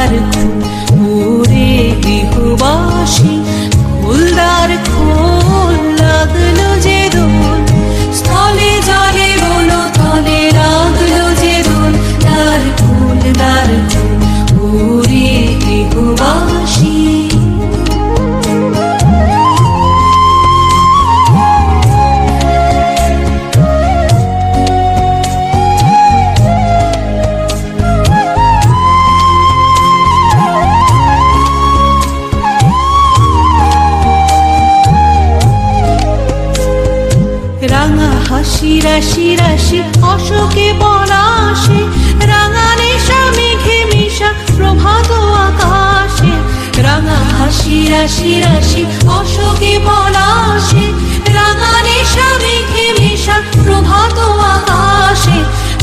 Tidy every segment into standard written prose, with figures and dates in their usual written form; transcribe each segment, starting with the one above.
দ্বার খোল ওরে গৃহবাসী, খোল দ্বার খোল, লাগলো যে দোল, স্থলে জলে বলো তলে লাগলো যে দোল, দ্বার খোল ওরে গৃহবাসী। রাঙা হাসি রাশি রাশি অশোকে পলাশে, রাঙা নেশা মেঘে মিশা প্রভাত আকাশে, রাঙা হাসি রাশি রাশি অশোকে পলাশে, রাঙা নেশা মেঘে মিশা প্রভাত আকাশে,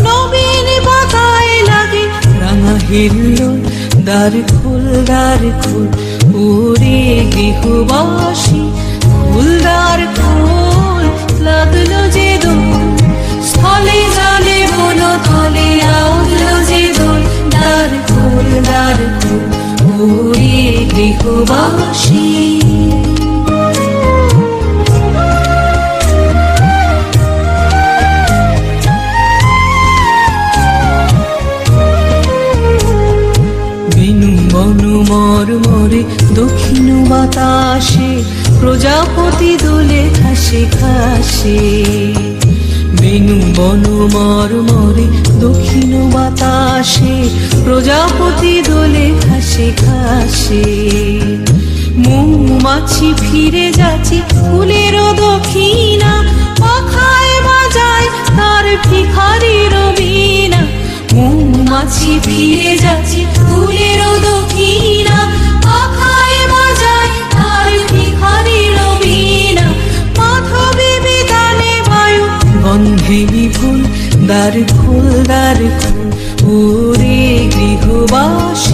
নবীন পাতায় লাগে রাঙা হিল্লোল, দ্বার খোল ওরে গৃহবাসী, খোল দ্বার খোল, লাগলো যে দোল, স্থলে জলে বলো তলে লাগলো যে দোল, দ্বার খোল ওরে গৃহবাসী। বেনু বনু মরমরে দক্ষিণ বাতাসে, প্রজাপতি দোলে ঘাসে ঘাসে, বেনু বনু মরমরে দক্ষিণ বাতাসে, প্রজাপতি দোলে ঘাসে ঘাসে, মৌমাছি ফিরে যাচ্ছে ফুলের দক্ষিণা, পাখায় বাজায় তার ভিখারির বীণা, মৌমাছি ফিরে যাচ্ছে ফুলের দক্ষিণা, পাখায় বাজায় তার ভিখারির বীণা, মাধবী বিতানে বায়ু গন্ধে বিপুল, দ্বার খোল ওরে গৃহবাসী।